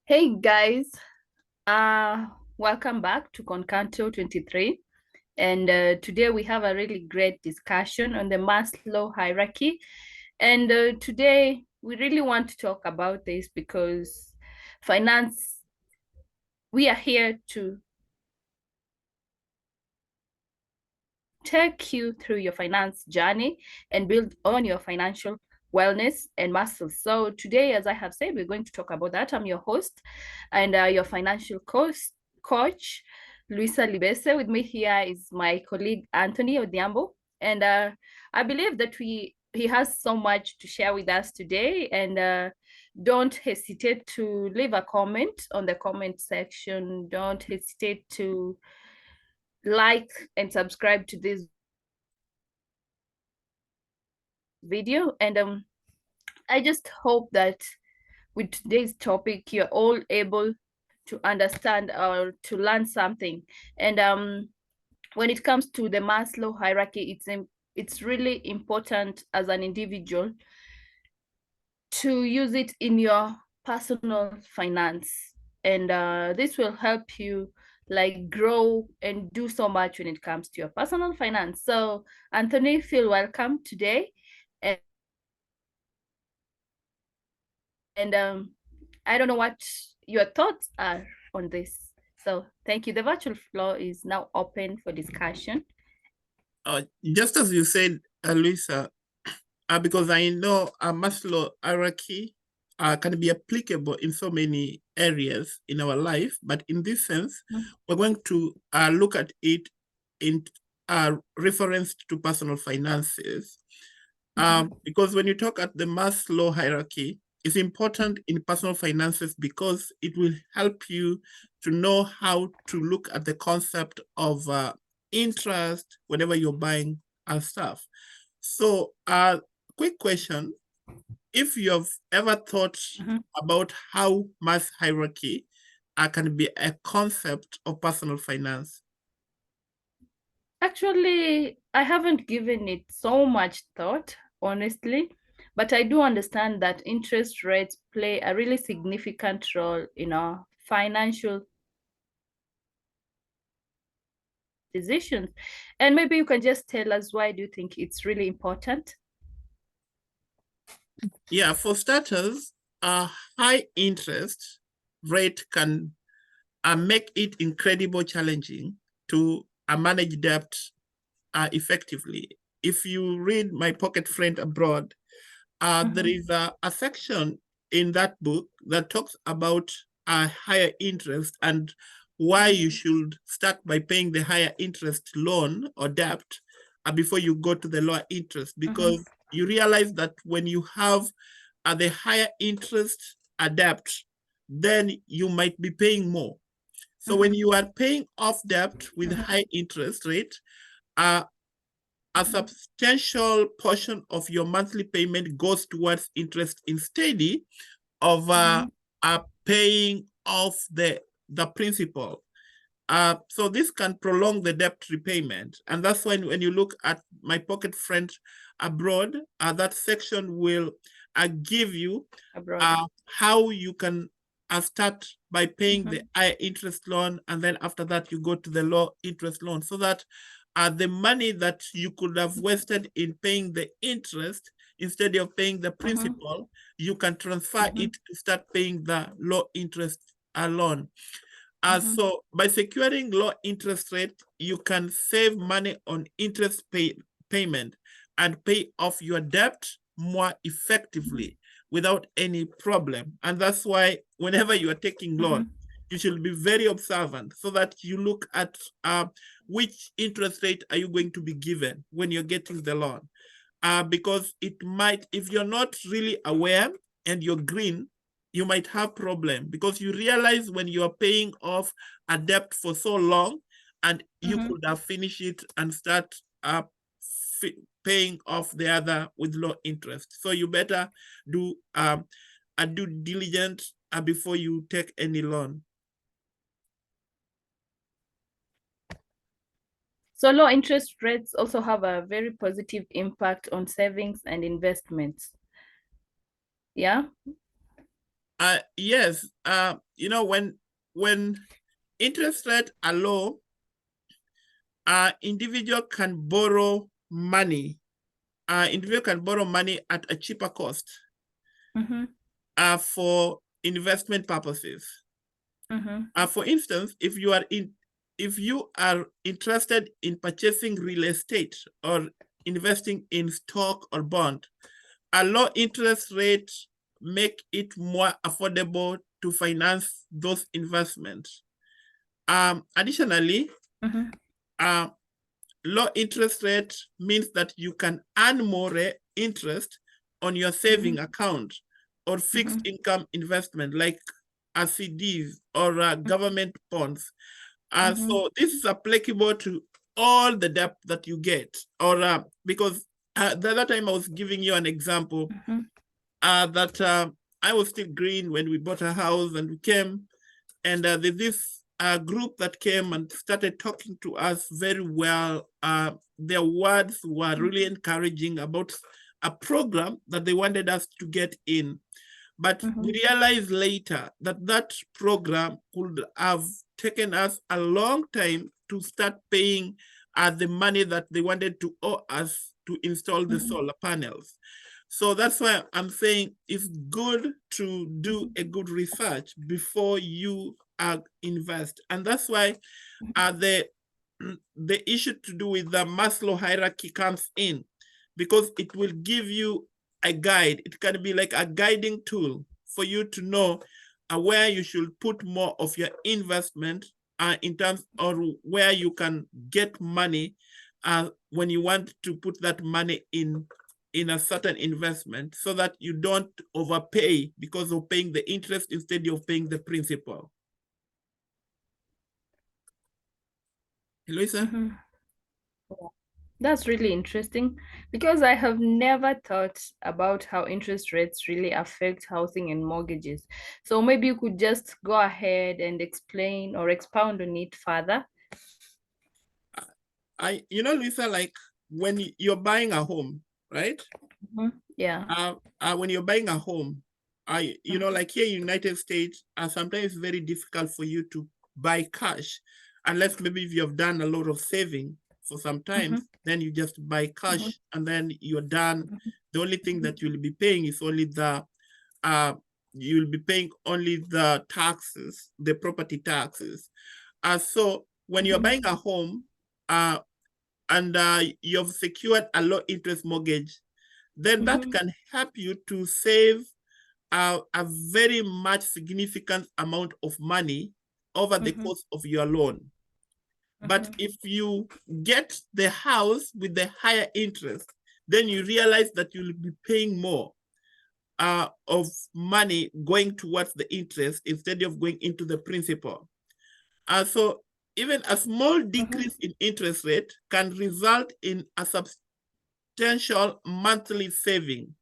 Hey guys, welcome back to Concanto 23. And today we have a really great discussion on the Maslow hierarchy. And today we really want to talk about this because finance, we are here to take you through your finance journey and build on your financial wellness and muscles. So today, as I have said, we're going to talk about that. I'm your host and your financial coach, Luisa Libese. With me here is my colleague, Anthony Odiambo. And I believe that he has so much to share with us today. And don't hesitate to leave a comment on the comment section. Don't hesitate to like and subscribe to this video. And I just hope that with today's topic, you're all able to understand or to learn something. And when it comes to the Maslow hierarchy, it's really important as an individual to use it in your personal finance. And this will help you like grow and do so much when it comes to your personal finance. So Anthony, feel welcome today. And I don't know what your thoughts are on this. So thank you. The virtual floor is now open for discussion. Just as you said, Luisa, because I know a Maslow hierarchy can be applicable in so many areas in our life, but in this sense, we're going to look at it in reference to personal finances. Because when you talk at the Maslow hierarchy, it's important in personal finances because it will help you to know how to look at the concept of interest whenever you're buying stuff. So, quick question. If you've ever thought about how mass hierarchy can be a concept of personal finance? Actually, I haven't given it so much thought, honestly, but I do understand that interest rates play a really significant role in our financial decisions. And maybe you can just tell us, why do you think it's really important? Yeah, for starters, a high interest rate can make it incredibly challenging to manage debt effectively. If you read My Pocket Friend Abroad, there is a section in that book that talks about a higher interest and why you should start by paying the higher interest loan or debt before you go to the lower interest, because you realize that when you have the higher interest debt, then you might be paying more. So when you are paying off debt with high interest rate, a substantial portion of your monthly payment goes towards interest instead of paying off the principal. So this can prolong the debt repayment. And that's when you look at My Pocket Friend Abroad, that section will give you how you can start by paying the high interest loan, and then after that you go to the low interest loan, so that the money that you could have wasted in paying the interest instead of paying the principal, you can transfer it to start paying the low interest loan. So by securing low interest rate, you can save money on interest payment and pay off your debt more effectively without any problem. And that's why whenever you are taking loan, you should be very observant so that you look at which interest rate are you going to be given when you're getting the loan. Because it might, if you're not really aware and you're green, you might have problem, because you realize when you are paying off a debt for so long and you could have finished it and start paying off the other with low interest. So you better do a due diligence before you take any loan. So low interest rates also have a very positive impact on savings and investments. Yeah. Yes. You know, when interest rates are low, individual can borrow money. Individual can borrow money at a cheaper cost for investment purposes. For instance, if you are interested in purchasing real estate or investing in stock or bond, a low interest rate make it more affordable to finance those investments. Additionally, uh, low interest rate means that you can earn more interest on your saving account or fixed income investment like CDs or government bonds. So this is applicable to all the debt that you get, or because the other time I was giving you an example that I was still green when we bought a house and we came, and there's this group that came and started talking to us very well. Their words were really encouraging about a program that they wanted us to get in. But we realized later that that program could have taken us a long time to start paying the money that they wanted to owe us to install the solar panels. So that's why I'm saying it's good to do a good research before you invest. And that's why the issue to do with the Maslow hierarchy comes in, because it will give you a guide. It can be like a guiding tool for you to know where you should put more of your investment in terms, or where you can get money when you want to put that money in a certain investment, so that you don't overpay because of paying the interest instead of paying the principal. Eloisa? That's really interesting, because I have never thought about how interest rates really affect housing and mortgages. So maybe you could just go ahead and explain or expound on it further. Lisa, like when you're buying a home, right? Yeah. When you're buying a home, like here in United States, sometimes it's very difficult for you to buy cash, unless maybe if you have done a lot of saving for some time, then you just buy cash and then you're done. The only thing that you'll be paying is only you'll be paying only the taxes, the property taxes. So when you're buying a home, and you've secured a low interest mortgage, then that can help you to save a very much significant amount of money over the course of your loan. But if you get the house with the higher interest, then you realize that you'll be paying more of money going towards the interest instead of going into the principal. So even a small decrease in interest rate can result in a substantial monthly saving.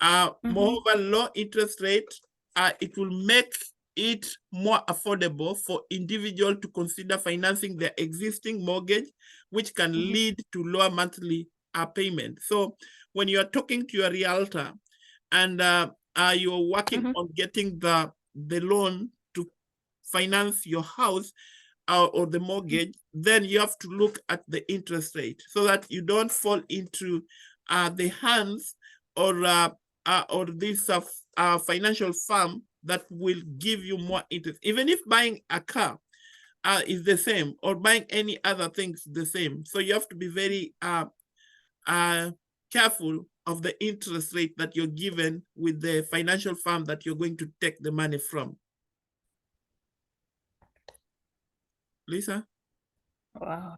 Moreover, low interest rate, it will make it more affordable for individuals to consider financing their existing mortgage, which can lead to lower monthly payment. So when you are talking to your realtor and you're working on getting the loan to finance your house or the mortgage, then you have to look at the interest rate so that you don't fall into the hands or this financial firm that will give you more interest. Even if buying a car is the same, or buying any other things the same. So you have to be very careful of the interest rate that you're given with the financial firm that you're going to take the money from. Lisa? Wow.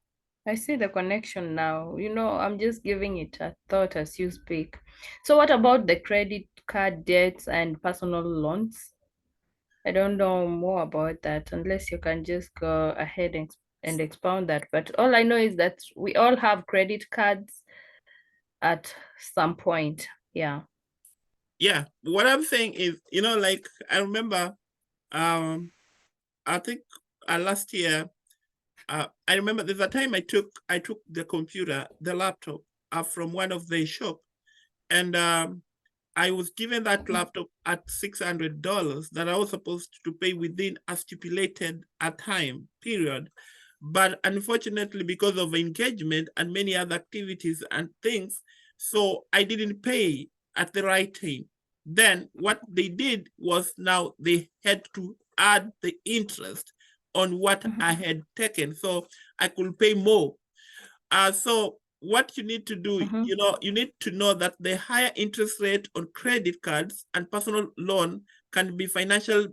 I see the connection now. I'm just giving it a thought as you speak. So what about the credit card debts and personal loans? I don't know more about that, unless you can just go ahead and expound that. But all I know is that we all have credit cards at some point. Yeah. Yeah. What I'm saying is, like I remember, I think last year, I remember there's a time I took the computer, the laptop, from one of the shop, and I was given that laptop at $600 that I was supposed to pay within a stipulated time period. But unfortunately, because of engagement and many other activities and things, so I didn't pay at the right time. Then what they did was now they had to add the interest on what I had taken. So I could pay more. So what you need to do, you need to know that the higher interest rate on credit cards and personal loan can be financial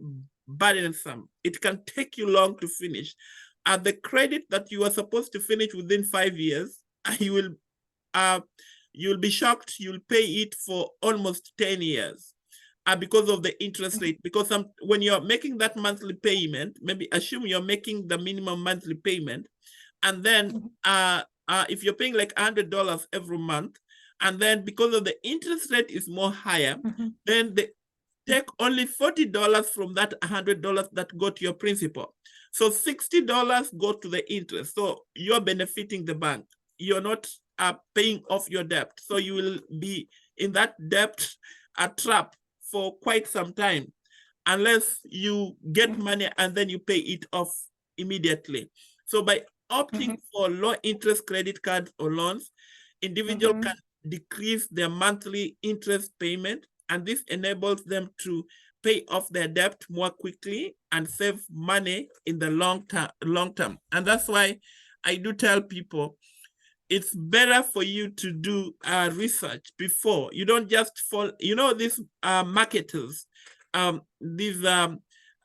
burdensome. It can take you long to finish. At the credit that you are supposed to finish within 5 years, you will uh, you'll be shocked. You'll pay it for almost 10 years. Because of the interest rate, because when you're making that monthly payment, maybe assume you're making the minimum monthly payment, and then if you're paying like $100 every month, and then because of the interest rate is more higher, then they take only $40 from that $100 that go to your principal. So $60 go to the interest. So you're benefiting the bank. You're not paying off your debt. So you will be in that debt trap for quite some time, unless you get money and then you pay it off immediately. So by opting for low interest credit cards or loans, individual can decrease their monthly interest payment, and this enables them to pay off their debt more quickly and save money in the long term. And that's why I do tell people it's better for you to do research before. You don't just fall, these marketers, these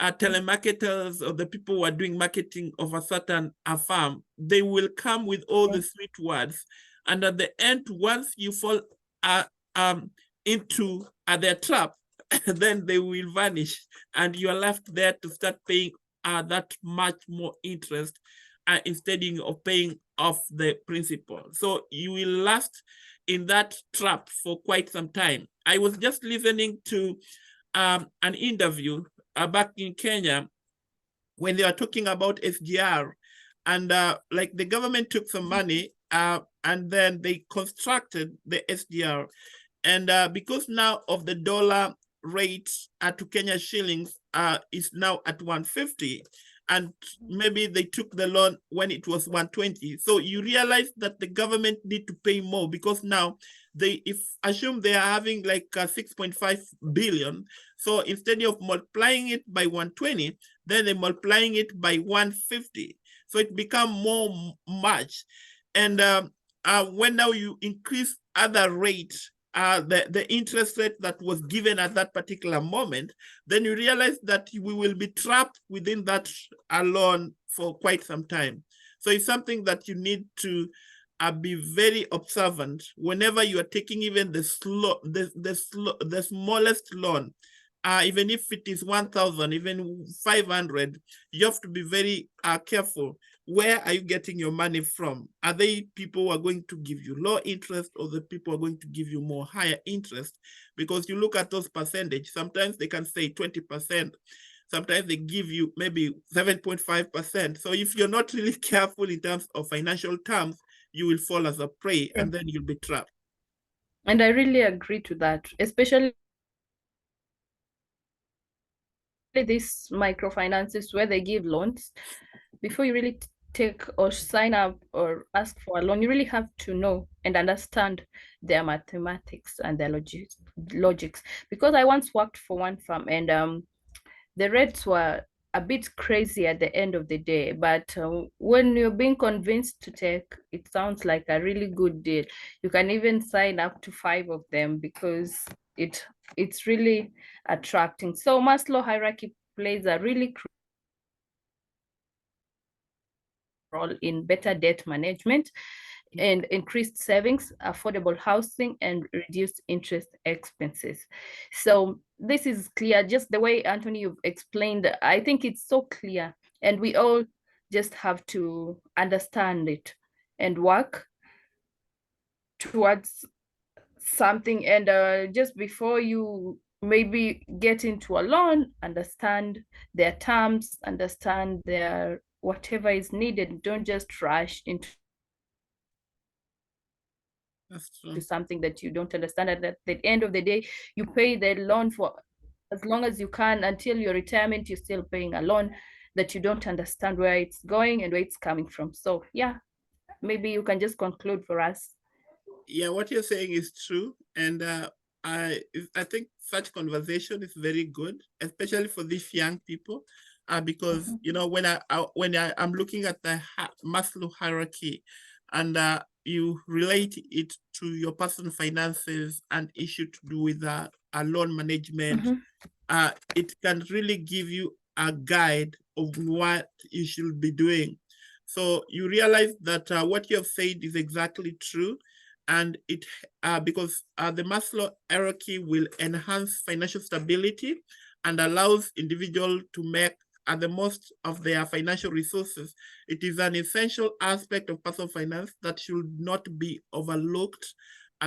telemarketers or the people who are doing marketing of a certain farm, they will come with all the sweet words. And at the end, once you fall into their trap, then they will vanish and you are left there to start paying that much more interest instead of paying off the principal. So you will last in that trap for quite some time. I was just listening to an interview back in Kenya when they were talking about SGR, and like the government took some money and then they constructed the SGR. And because now of the dollar rate to Kenya shillings is now at 150, and maybe they took the loan when it was 120. So you realize that the government need to pay more, because now assume they are having like 6.5 billion. So instead of multiplying it by 120, then they're multiplying it by 150. So it become more much. And when now you increase other rates, the interest rate that was given at that particular moment, then you realize that we will be trapped within that loan for quite some time. So it's something that you need to be very observant whenever you are taking even the smallest loan. Even if it is 1,000, even 500, you have to be very careful. Where are you getting your money from? Are they people who are going to give you low interest, or the people who are going to give you more higher interest? Because you look at those percentage, sometimes they can say 20%. Sometimes they give you maybe 7.5%. So if you're not really careful in terms of financial terms, you will fall as a prey and then you'll be trapped. And I really agree to that, especially these microfinances where they give loans. Before you really take or sign up or ask for a loan, you really have to know and understand their mathematics and their logics. Because I once worked for one firm, and the rates were a bit crazy at the end of the day, but when you're being convinced to take, it sounds like a really good deal. You can even sign up to 5 of them because it's really attracting. So Maslow hierarchy plays a really role in better debt management and increased savings, affordable housing, and reduced interest expenses. So this is clear, just the way Anthony you've explained. I think it's so clear, and we all just have to understand it and work towards something. And just before you maybe get into a loan, understand their terms, understand their whatever is needed. Don't just rush into That's to true. something that you don't understand. And at the end of the day, you pay the loan for as long as you can until your retirement. You're still paying a loan that you don't understand where it's going and where it's coming from. So yeah, maybe you can just conclude for us. Yeah, what you're saying is true, and I think such conversation is very good, especially for these young people, because Mhm. you know when I'm looking at the Maslow hierarchy, and you relate it to your personal finances and issue to do with loan management, Mhm. it can really give you a guide of what you should be doing. So you realize that what you have said is exactly true, and it because the Maslow hierarchy will enhance financial stability and allows individual to make the most of their financial resources. It is an essential aspect of personal finance that should not be overlooked,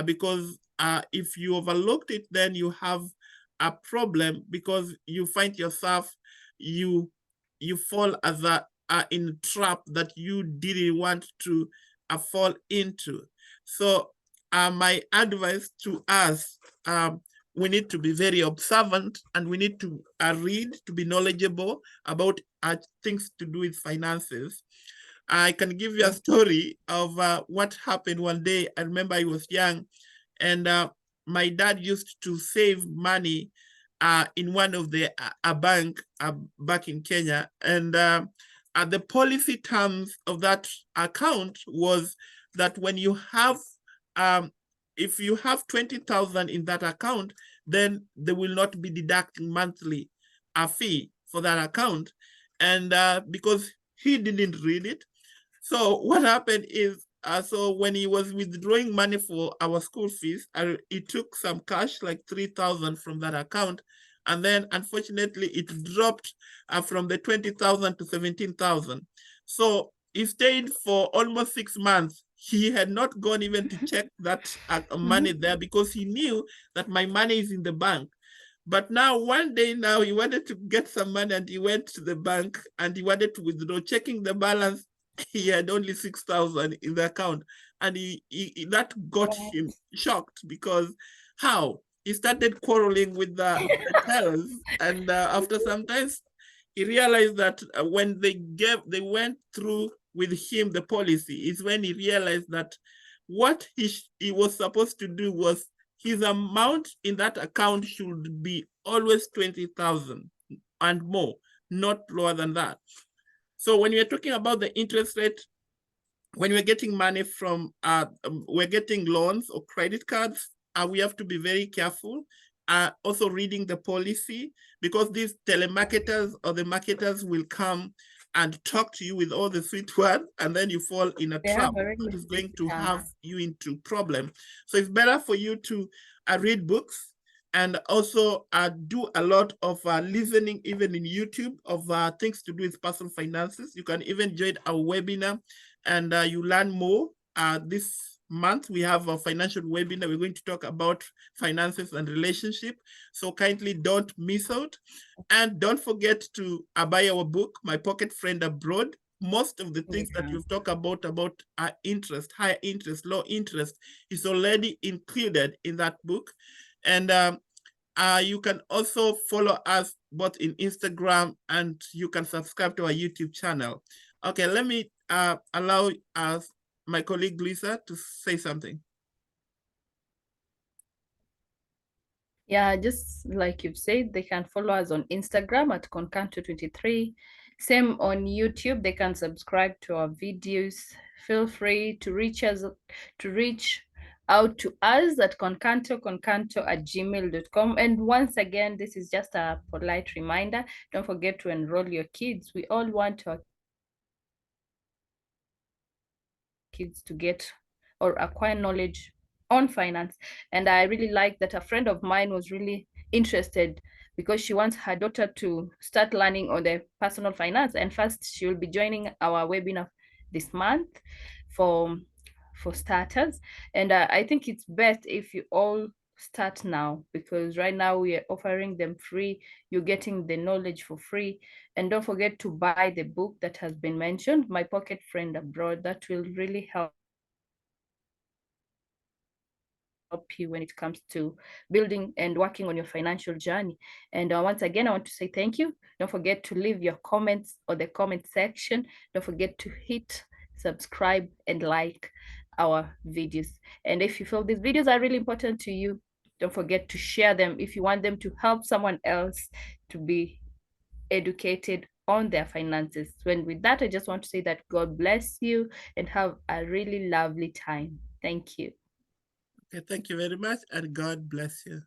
because if you overlooked it, then you have a problem, because you find yourself, you you fall as in a trap that you didn't want to fall into. So my advice to us, we need to be very observant, and we need to read to be knowledgeable about things to do with finances. I can give you a Yeah. story of what happened one day. I remember I was young, and my dad used to save money in one of the a bank back in Kenya, and the policy terms of that account was that when you have um, if you have 20,000 in that account, then they will not be deducting monthly a fee for that account. And because he didn't read it, so what happened is, so when he was withdrawing money for our school fees, he took some cash, like 3,000 from that account. And then unfortunately, it dropped from the 20,000 to 17,000. So he stayed for almost 6 months. He had not gone even to check that money Mhm. there, because he knew that my money is in the bank. But now, one day now, he wanted to get some money, and he went to the bank and he wanted to withdraw. Checking the balance, he had only 6,000 in the account. And that got him shocked, because how? He started quarreling with the tellers. And after some time, he realized that when they went through with him the policy, is when he realized that what he was supposed to do was, his amount in that account should be always 20,000 and more, not lower than that. So when we're talking about the interest rate, when we're getting money from, we're getting loans or credit cards, we have to be very careful. Also reading the policy, because these telemarketers or the marketers will come and talk to you with all the sweet words, and then you fall in a They have trap a that really is sweet going to tongue. have you into problem. So it's better for you to read books, and also do a lot of listening, even in YouTube, of things to do with personal finances. You can even join our webinar, and you learn more. This month we have a financial webinar. We're going to talk about finances and relationship. So kindly don't miss out. And don't forget to buy our book, My Pocket Friend Abroad. Most of the things that Yeah. you've talked about interest, high interest, low interest, is already included in that book. And you can also follow us both in Instagram, and you can subscribe to our YouTube channel. Okay, let me allow my colleague Lisa to say something. Yeah, just like you've said, they can follow us on Instagram at Concanto23. Same on YouTube, they can subscribe to our videos. Feel free to reach out to us at concanto@gmail.com. And once again, this is just a polite reminder. Don't forget to enroll your kids. We all want our kids to get or acquire knowledge on finance. And I really like that a friend of mine was really interested because she wants her daughter to start learning on the personal finance. And first, she'll be joining our webinar this month for for starters. And I think it's best if you all start now, because right now we are offering them free. You're getting the knowledge for free. And don't forget to buy the book that has been mentioned, My Pocket Friend Abroad. That will really help you to understand financial help you when it comes to building and working on your financial journey. And once again, I want to say thank you. Don't forget to leave your comments on the comment section. Don't forget to hit subscribe and like our videos. And if you feel these videos are really important to you, don't forget to share them if you want them to help someone else to be educated on their finances. When with that, I just want to say that God bless you and have a really lovely time. Thank you. Okay, thank you very much, and God bless you.